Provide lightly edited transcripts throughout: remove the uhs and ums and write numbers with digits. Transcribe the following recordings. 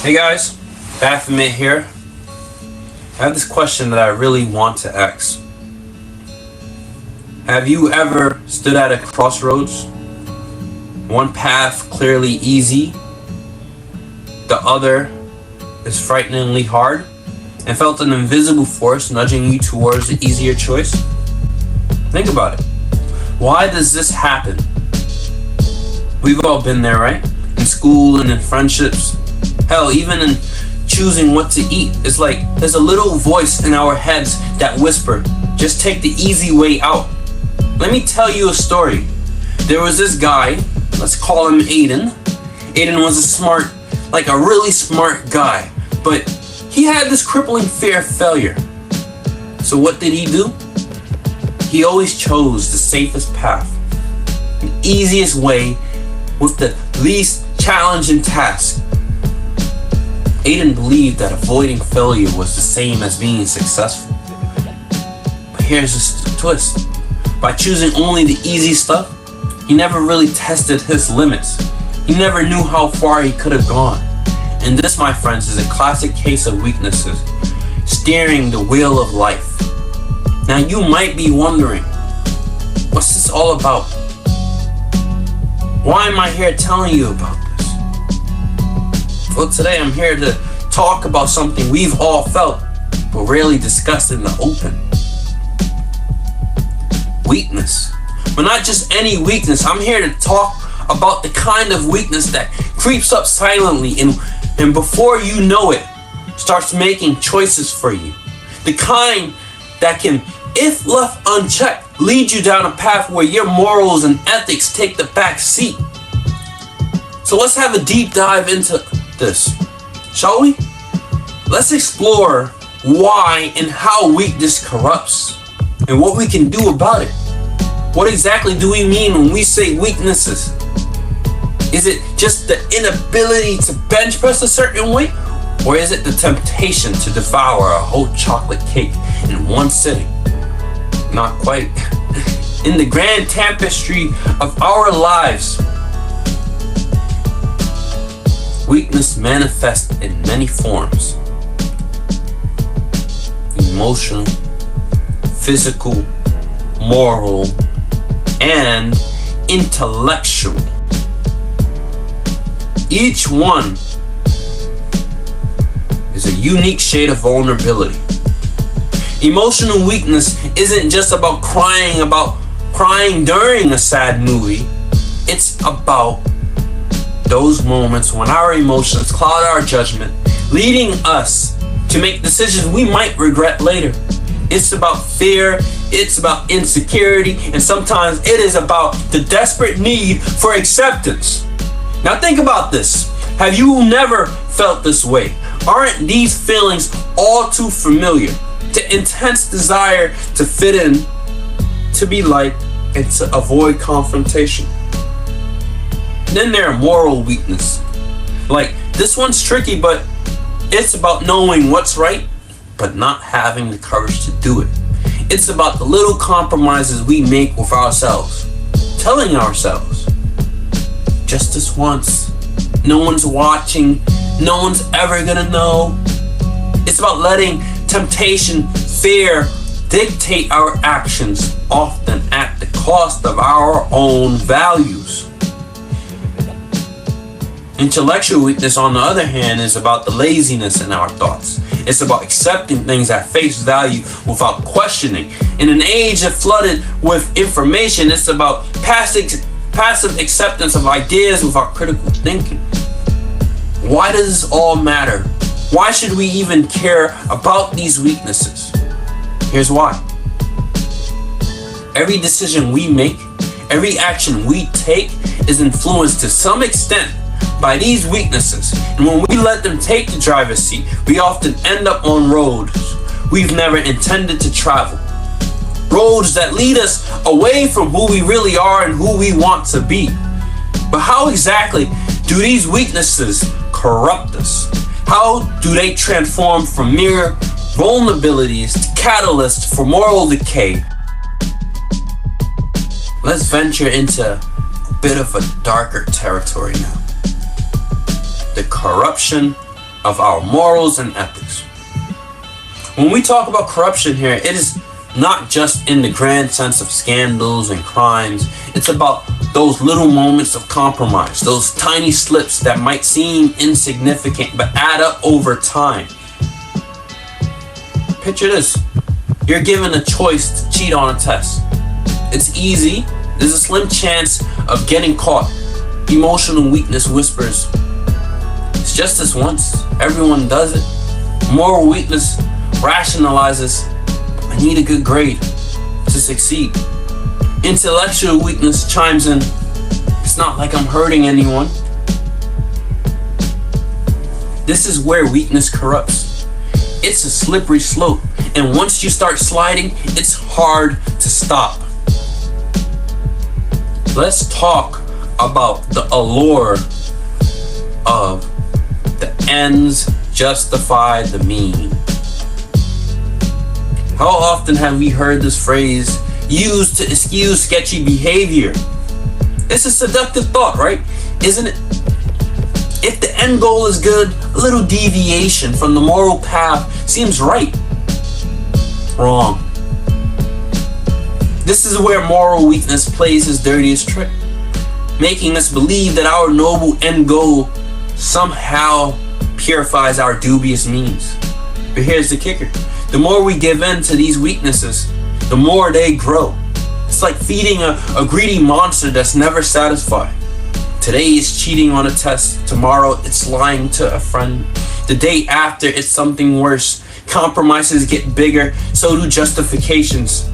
Hey guys, Baphomet here. I have this question that I really want to ask. Have you ever stood at a crossroads? One path clearly easy, the other is frighteningly hard, and felt an invisible force nudging you towards the easier choice? Think about it. Why does this happen? We've all been there, right? In school and in friendships. Hell, even in choosing what to eat. It's like there's a little voice in our heads that whisper, just take the easy way out. Let me tell you a story. There was this guy, let's call him Aiden. Aiden was a really smart guy, but he had this crippling fear of failure. So what did he do? He always chose the safest path, the easiest way with the least challenging task. Aiden believed that avoiding failure was the same as being successful. But here's the twist. By choosing only the easy stuff, he never really tested his limits. He never knew how far he could have gone. And this, my friends, is a classic case of weaknesses steering the wheel of life. Now you might be wondering, what's this all about? Why am I here telling you about this? Well, today I'm here to talk about something we've all felt, but rarely discussed in the open. Weakness. But not just any weakness. I'm here to talk about the kind of weakness that creeps up silently and before you know it, starts making choices for you. The kind that can, if left unchecked, lead you down a path where your morals and ethics take the back seat. So let's have a deep dive into this, shall we? Let's explore why and how weakness corrupts and what we can do about it. What exactly do we mean when we say weaknesses? Is it just the inability to bench press a certain way? Or is it the temptation to devour a whole chocolate cake in one sitting? Not quite. In the grand tapestry of our lives, weakness manifests in many forms. Emotional, physical, moral, and intellectual. Each one is a unique shade of vulnerability. Emotional weakness isn't just about crying during a sad movie. It's about those moments when our emotions cloud our judgment, leading us to make decisions we might regret later. It's about fear, it's about insecurity, and sometimes it is about the desperate need for acceptance. Now think about this. Have you never felt this way? Aren't these feelings all too familiar? The intense desire to fit in, to be liked, and to avoid confrontation. Then there are moral weakness. Like, this one's tricky, but it's about knowing what's right, but not having the courage to do it. It's about the little compromises we make with ourselves, telling ourselves, just this once, no one's watching, no one's ever gonna know. It's about letting temptation, fear, dictate our actions, often at the cost of our own values. Intellectual weakness, on the other hand, is about the laziness in our thoughts. It's about accepting things at face value without questioning. In an age flooded with information, it's about passive acceptance of ideas without critical thinking. Why does this all matter? Why should we even care about these weaknesses? Here's why. Every decision we make, every action we take is influenced to some extent by these weaknesses. And when we let them take the driver's seat, we often end up on roads we've never intended to travel. Roads that lead us away from who we really are and who we want to be. But how exactly do these weaknesses corrupt us? How do they transform from mere vulnerabilities to catalysts for moral decay? Let's venture into a bit of a darker territory now. The corruption of our morals and ethics. When we talk about corruption here, it is not just in the grand sense of scandals and crimes. It's about those little moments of compromise, those tiny slips that might seem insignificant but add up over time. Picture this. You're given a choice to cheat on a test. It's easy. There's a slim chance of getting caught. Emotional weakness whispers, it's just this once. Everyone does it. Moral weakness rationalizes, I need a good grade to succeed. Intellectual weakness chimes in, it's not like I'm hurting anyone. This is where weakness corrupts. It's a slippery slope, and once you start sliding, it's hard to stop. Let's talk about the allure of the ends justify the means. How often have we heard this phrase used to excuse sketchy behavior? It's a seductive thought, right? Isn't it? If the end goal is good, a little deviation from the moral path seems right. Wrong. This is where moral weakness plays its dirtiest trick, making us believe that our noble end goal somehow purifies our dubious means. But here's the kicker. The more we give in to these weaknesses, the more they grow. It's like feeding a greedy monster that's never satisfied. Today it's cheating on a test. Tomorrow it's lying to a friend. The day after it's something worse. Compromises get bigger, so do justifications.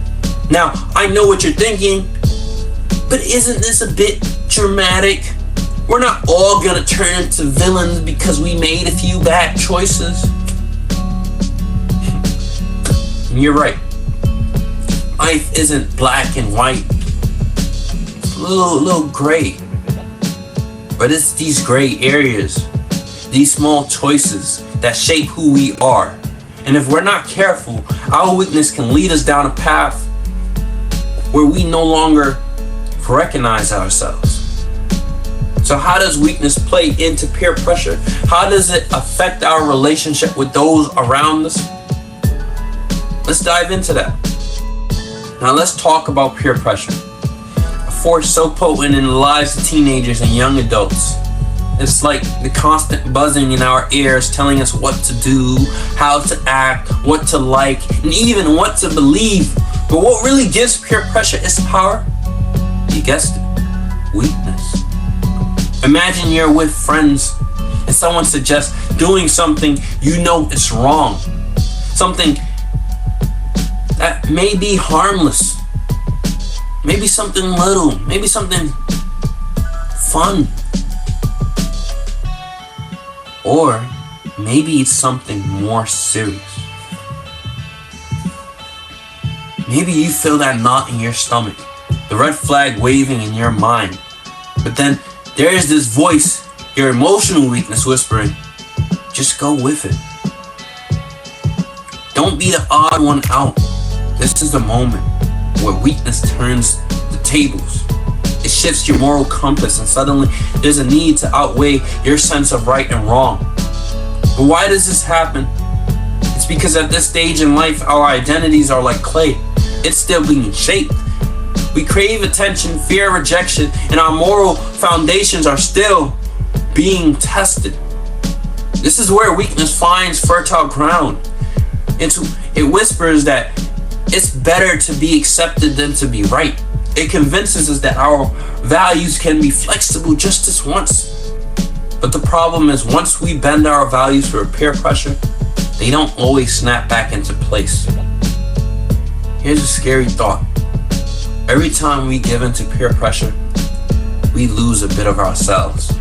Now, I know what you're thinking, but isn't this a bit dramatic? We're not all gonna turn into villains because we made a few bad choices. And you're right. Life isn't black and white. It's a little gray. But it's these gray areas, these small choices that shape who we are. And if we're not careful, our weakness can lead us down a path where we no longer recognize ourselves. So how does weakness play into peer pressure? How does it affect our relationship with those around us? Let's dive into that. Now let's talk about peer pressure. A force so potent in the lives of teenagers and young adults. It's like the constant buzzing in our ears telling us what to do, how to act, what to like, and even what to believe. But what really gives peer pressure its power? You guessed it, weakness. Imagine you're with friends and someone suggests doing something you know is wrong. Something that may be harmless. Maybe something little, maybe something fun. Or maybe it's something more serious. Maybe you feel that knot in your stomach, the red flag waving in your mind. But then there is this voice, your emotional weakness whispering, just go with it. Don't be the odd one out. This is the moment where weakness turns the tables. It shifts your moral compass, and suddenly there's a need to outweigh your sense of right and wrong. But why does this happen? It's because at this stage in life, our identities are like clay. It's still being shaped. We crave attention, fear rejection, and our moral foundations are still being tested. This is where weakness finds fertile ground. It whispers that it's better to be accepted than to be right. It convinces us that our values can be flexible just this once. But the problem is, once we bend our values for peer pressure, they don't always snap back into place. Here's a scary thought. Every time we give into peer pressure, we lose a bit of ourselves.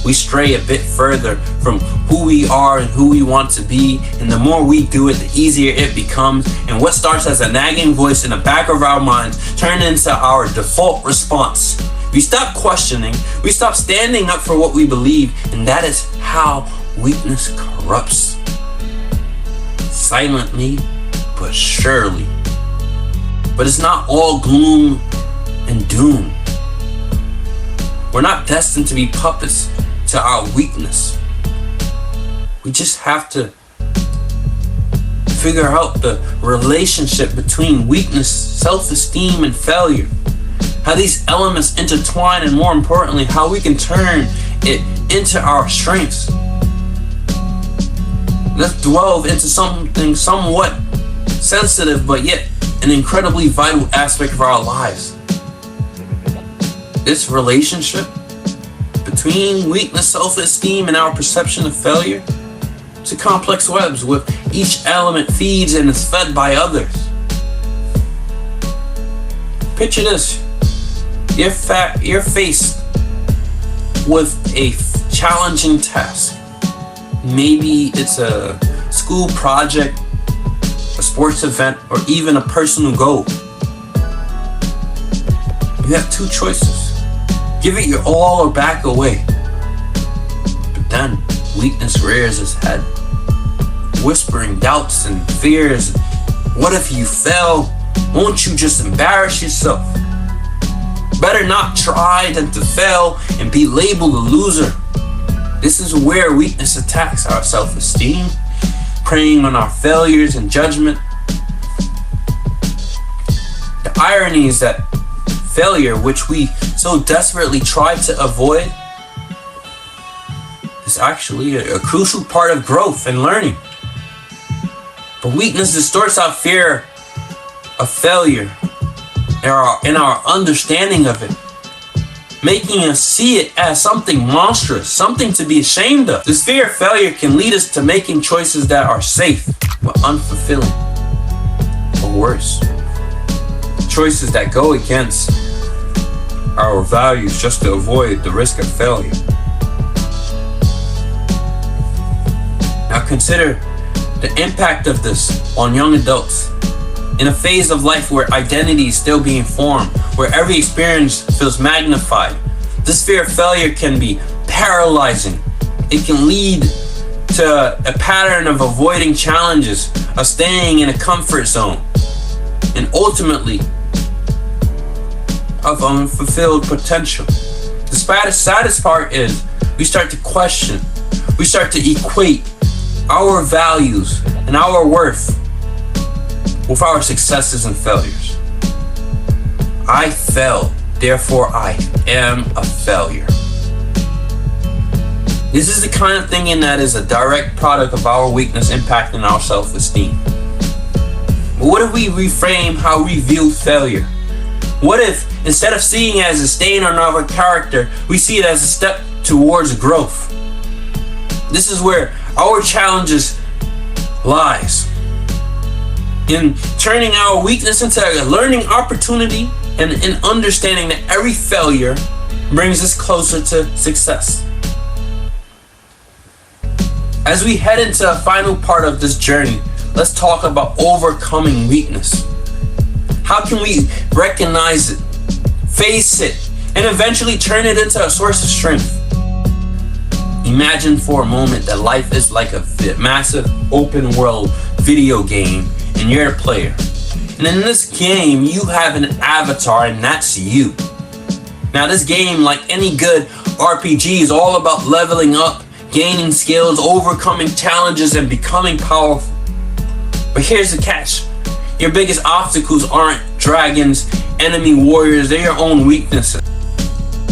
We stray a bit further from who we are and who we want to be, and the more we do it, the easier it becomes, and what starts as a nagging voice in the back of our minds turns into our default response. We stop questioning, we stop standing up for what we believe, and that is how weakness corrupts. Silently, but surely. But it's not all gloom and doom. We're not destined to be puppets to our weakness. We just have to figure out the relationship between weakness, self-esteem, and failure. How these elements intertwine, and more importantly, how we can turn it into our strengths. Let's delve into something somewhat sensitive, but yet an incredibly vital aspect of our lives. This relationship between weakness, self-esteem, and our perception of failure, it's a complex web with each element feeds and is fed by others. Picture this. You're faced with a challenging task. Maybe it's a school project, a sports event, or even a personal goal. You have two choices. Give it your all or back away. But then weakness rears its head, whispering doubts and fears. What if you fail? Won't you just embarrass yourself? Better not try than to fail and be labeled a loser. This is where weakness attacks our self-esteem, preying on our failures and judgment. The irony is that failure, which we so desperately try to avoid, is actually a crucial part of growth and learning. But weakness distorts our fear of failure and our understanding of it, making us see it as something monstrous, something to be ashamed of. This fear of failure can lead us to making choices that are safe but unfulfilling, or worse, choices that go against our values just to avoid the risk of failure. Now consider the impact of this on young adults. In a phase of life where identity is still being formed, where every experience feels magnified, this fear of failure can be paralyzing. It can lead to a pattern of avoiding challenges, of staying in a comfort zone, and ultimately of unfulfilled potential. The saddest part is we start to question, we start to equate our values and our worth with our successes and failures. I failed, therefore I am a failure. This is the kind of thinking that is a direct product of our weakness impacting our self-esteem. But what if we reframe how we view failure? What if, instead of seeing it as a stain on our character, we see it as a step towards growth? This is where our challenges lies. In turning our weakness into a learning opportunity, and in understanding that every failure brings us closer to success. As we head into the final part of this journey, let's talk about overcoming weakness. How can we recognize it, face it, and eventually turn it into a source of strength? Imagine for a moment that life is like a massive open world video game and you're a player. And in this game, you have an avatar, and that's you. Now this game, like any good RPG, is all about leveling up, gaining skills, overcoming challenges, and becoming powerful. But here's the catch. Your biggest obstacles aren't dragons, enemy warriors, they're your own weaknesses.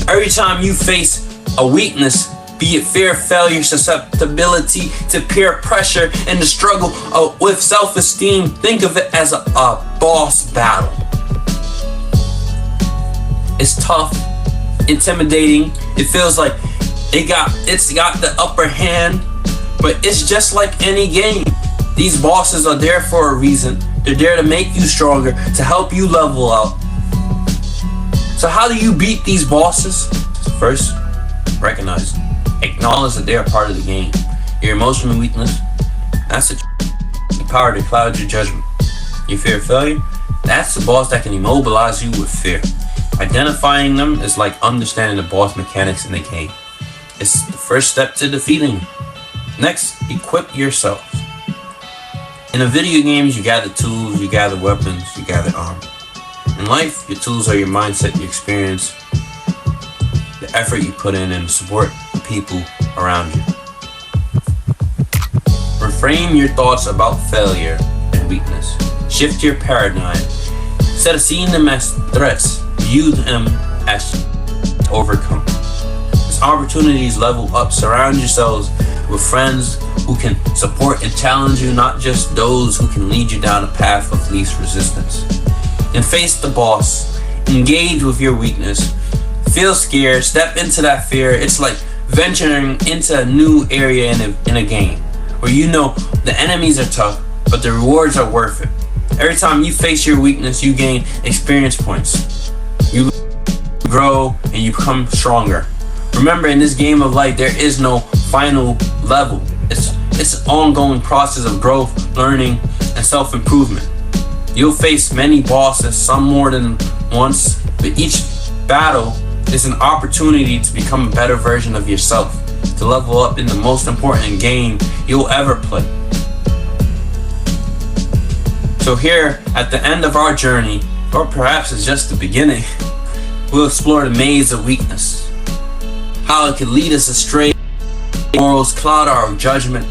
Every time you face a weakness, be it fear of failure, susceptibility to peer pressure, and the struggle with self-esteem, think of it as a boss battle. It's tough, intimidating. It feels like it's got the upper hand, but it's just like any game. These bosses are there for a reason. They're there to make you stronger, to help you level up. So how do you beat these bosses? First, recognize them. Acknowledge that they are part of the game. Your emotional weakness, that's the power to cloud your judgment. Your fear of failure, that's the boss that can immobilize you with fear. Identifying them is like understanding the boss mechanics in the game. It's the first step to defeating them. Next, equip yourself. In the video games, you gather tools, you gather weapons, you gather armor. In life, your tools are your mindset, your experience, the effort you put in, and support the people around you. Frame your thoughts about failure and weakness. Shift your paradigm. Instead of seeing them as threats, view them as to overcome. As opportunities level up, surround yourselves with friends who can support and challenge you, not just those who can lead you down a path of least resistance. And face the boss. Engage with your weakness. Feel scared. Step into that fear. It's like venturing into a new area in a game where you know the enemies are tough, but the rewards are worth it. Every time you face your weakness, you gain experience points. You grow and you become stronger. Remember, in this game of life, there is no final level. It's an ongoing process of growth, learning, and self-improvement. You'll face many bosses, some more than once, but each battle is an opportunity to become a better version of yourself, to level up in the most important game you'll ever play. So here, at the end of our journey, or perhaps it's just the beginning, we'll explore the maze of weakness, how it could lead us astray, morals, cloud our judgment,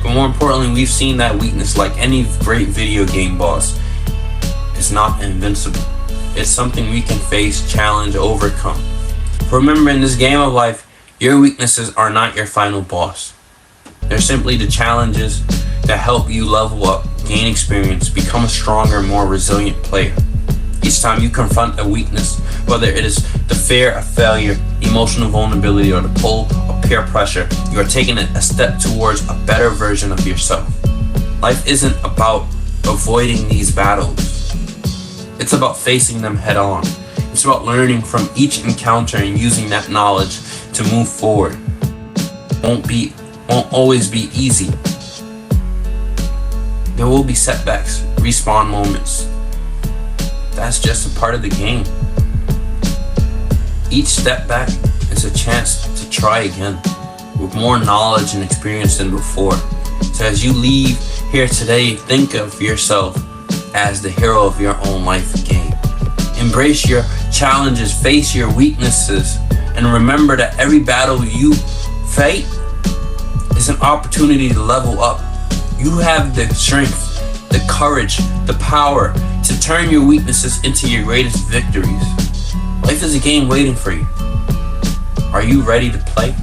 but more importantly, we've seen that weakness, like any great video game boss, is not invincible. It's something we can face, challenge, overcome. Remember, in this game of life, your weaknesses are not your final boss. They're simply the challenges that help you level up, gain experience, become a stronger, more resilient player. Each time you confront a weakness, whether it is the fear of failure, emotional vulnerability, or the pull of peer pressure, you are taking a step towards a better version of yourself. Life isn't about avoiding these battles. It's about facing them head on. It's about learning from each encounter and using that knowledge to move forward. Won't always be easy. There will be setbacks, respawn moments. That's just a part of the game. Each step back is a chance to try again with more knowledge and experience than before. So as you leave here today, think of yourself as the hero of your own life game. Embrace your challenges, face your weaknesses, and remember that every battle you fight is an opportunity to level up. You have the strength, the courage, the power to turn your weaknesses into your greatest victories. Life is a game waiting for you. Are you ready to play?